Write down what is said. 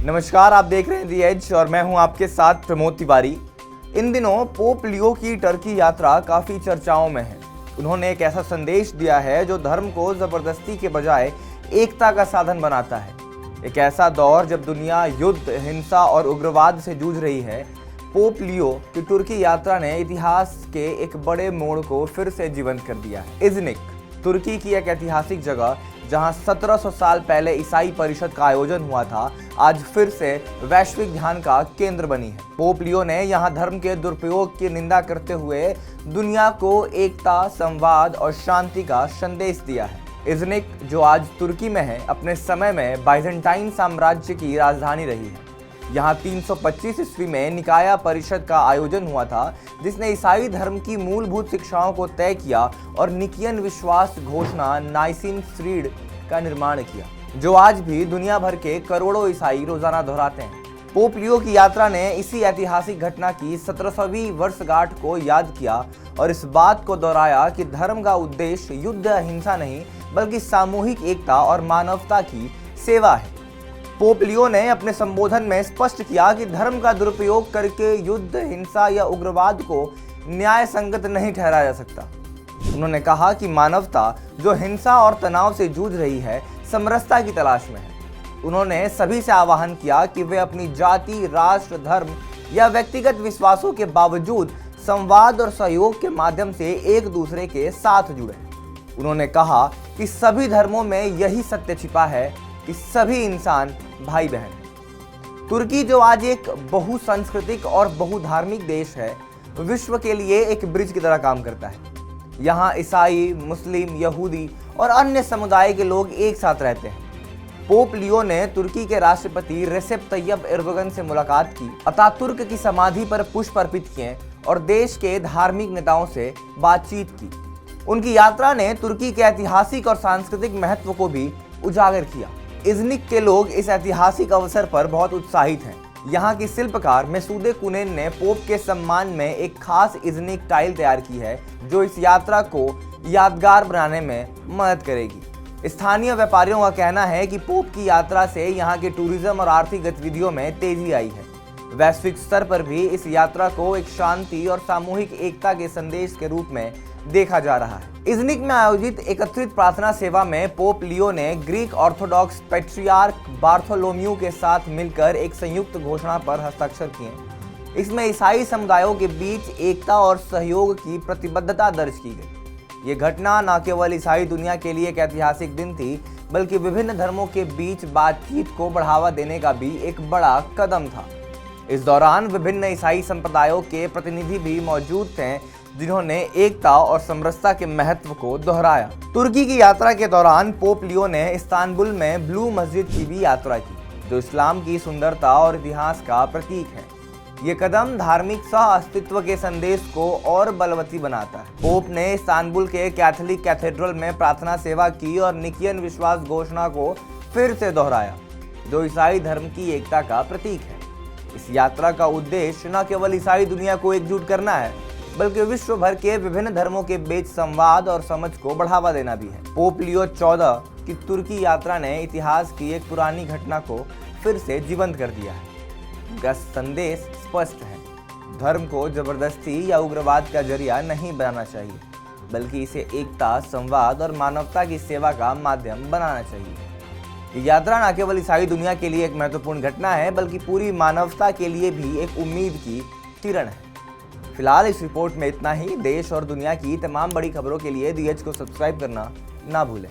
नमस्कार, आप देख रहे हैं दी एज और मैं हूं आपके साथ प्रमोद तिवारी। इन दिनों पोप लियो की टर्की यात्रा काफी चर्चाओं में है। उन्होंने एक ऐसा संदेश दिया है जो धर्म को जबरदस्ती के बजाय एकता का साधन बनाता है। एक ऐसा दौर जब दुनिया युद्ध, हिंसा और उग्रवाद से जूझ रही है, पोप लियो की तुर्की यात्रा ने इतिहास के एक बड़े मोड़ को फिर से जीवंत कर दिया है। इज़निक तुर्की की एक ऐतिहासिक जगह जहां 1700 साल पहले ईसाई परिषद का आयोजन हुआ था, आज फिर से वैश्विक ध्यान का केंद्र बनी है। पोप लियो ने यहां धर्म के दुरुपयोग की निंदा करते हुए दुनिया को एकता, संवाद और शांति का संदेश दिया है। इज़निक, जो आज तुर्की में है, अपने समय में बाइजेंटाइन साम्राज्य की राजधानी रही है। यहाँ 325 ईस्वी में निकाया परिषद का आयोजन हुआ था, जिसने ईसाई धर्म की मूलभूत शिक्षाओं को तय किया और निकियन विश्वास घोषणा नाइसिन क्रीड का निर्माण किया, जो आज भी दुनिया भर के करोड़ों ईसाई रोजाना दोहराते हैं। पोप लियो की यात्रा ने इसी ऐतिहासिक घटना की 1700वीं वर्षगांठ को याद किया और इस बात को दोहराया कि धर्म का उद्देश्य युद्ध, हिंसा नहीं, बल्कि सामूहिक एकता और मानवता की सेवा है। पोप लियो ने अपने संबोधन में स्पष्ट किया कि धर्म का दुरुपयोग करके युद्ध, हिंसा या उग्रवाद को न्याय संगत नहीं ठहराया जा सकता। उन्होंने कहा कि मानवता जो हिंसा और तनाव से जूझ रही है, समरसता की तलाश में है। उन्होंने सभी से आह्वान किया कि वे अपनी जाति, राष्ट्र, धर्म या व्यक्तिगत विश्वासों के बावजूद संवाद और सहयोग के माध्यम से एक दूसरे के साथ जुड़े। उन्होंने कहा कि सभी धर्मों में यही सत्य छिपा है कि सभी इंसान भाई बहन हैं। तुर्की, जो आज एक बहुसांस्कृतिक और बहुधार्मिक देश है, विश्व के लिए एक ब्रिज की तरह काम करता है। यहाँ ईसाई, मुस्लिम, यहूदी और अन्य समुदाय के लोग एक साथ रहते हैं। पोप लियो ने तुर्की के राष्ट्रपति रेसेप तैयब एर्दोगन से मुलाकात की, अतातुर्क की समाधि पर पुष्प अर्पित किए और देश के धार्मिक नेताओं से बातचीत की। उनकी यात्रा ने तुर्की के ऐतिहासिक और सांस्कृतिक महत्व को भी उजागर किया। इज़निक के लोग इस ऐतिहासिक अवसर पर बहुत उत्साहित हैं। यहाँ की शिल्पकार मेसूदे कुनेन ने पोप के सम्मान में एक खास इज़निक टाइल तैयार की है, जो इस यात्रा को यादगार बनाने में मदद करेगी। स्थानीय व्यापारियों का कहना है कि पोप की यात्रा से यहाँ के टूरिज्म और आर्थिक गतिविधियों में तेजी आई है। वैश्विक स्तर पर भी इस यात्रा को एक शांति और सामूहिक एकता के संदेश के रूप में देखा जा रहा है। इज़निक में आयोजित एकत्रित प्रार्थना सेवा में पोप लियो ने ग्रीक ऑर्थोडॉक्स पैट्रियार्क बार्थोलोम्यू के साथ मिलकर एक संयुक्त घोषणा पर हस्ताक्षर किए। इसमें ईसाई समुदायों के बीच एकता और सहयोग की प्रतिबद्धता दर्ज की गई। ये घटना न केवल ईसाई दुनिया के लिए एक ऐतिहासिक दिन थी, बल्कि विभिन्न धर्मों के बीच बातचीत को बढ़ावा देने का भी एक बड़ा कदम था। इस दौरान विभिन्न ईसाई संप्रदायों के प्रतिनिधि भी मौजूद थे, जिन्होंने एकता और समरसता के महत्व को दोहराया। तुर्की की यात्रा के दौरान पोप लियो ने इस्तांबुल में ब्लू मस्जिद की भी यात्रा की, जो इस्लाम की सुंदरता और इतिहास का प्रतीक है। ये कदम धार्मिक सह अस्तित्व के संदेश को और बलवती बनाता है। पोप ने इस्तांबुल के कैथोलिक कैथेड्रल में प्रार्थना सेवा की और निकियन विश्वास घोषणा को फिर से दोहराया, जो ईसाई धर्म की एकता का प्रतीक है। इस यात्रा का उद्देश्य न केवल ईसाई दुनिया को एकजुट करना है, बल्कि विश्व भर के विभिन्न धर्मों के बीच संवाद और समझ को बढ़ावा देना भी है। पोप लियो 14 की तुर्की यात्रा ने इतिहास की एक पुरानी घटना को फिर से जीवंत कर दिया है। उनका संदेश स्पष्ट है, धर्म को जबरदस्ती या उग्रवाद का जरिया नहीं बनाना चाहिए, बल्कि इसे एकता, संवाद और मानवता की सेवा का माध्यम बनाना चाहिए। ये यात्रा न केवल ईसाई दुनिया के लिए एक महत्वपूर्ण घटना है, बल्कि पूरी मानवता के लिए भी एक उम्मीद की किरण है। फिलहाल इस रिपोर्ट में इतना ही। देश और दुनिया की तमाम बड़ी खबरों के लिए दी एज को सब्सक्राइब करना ना भूलें।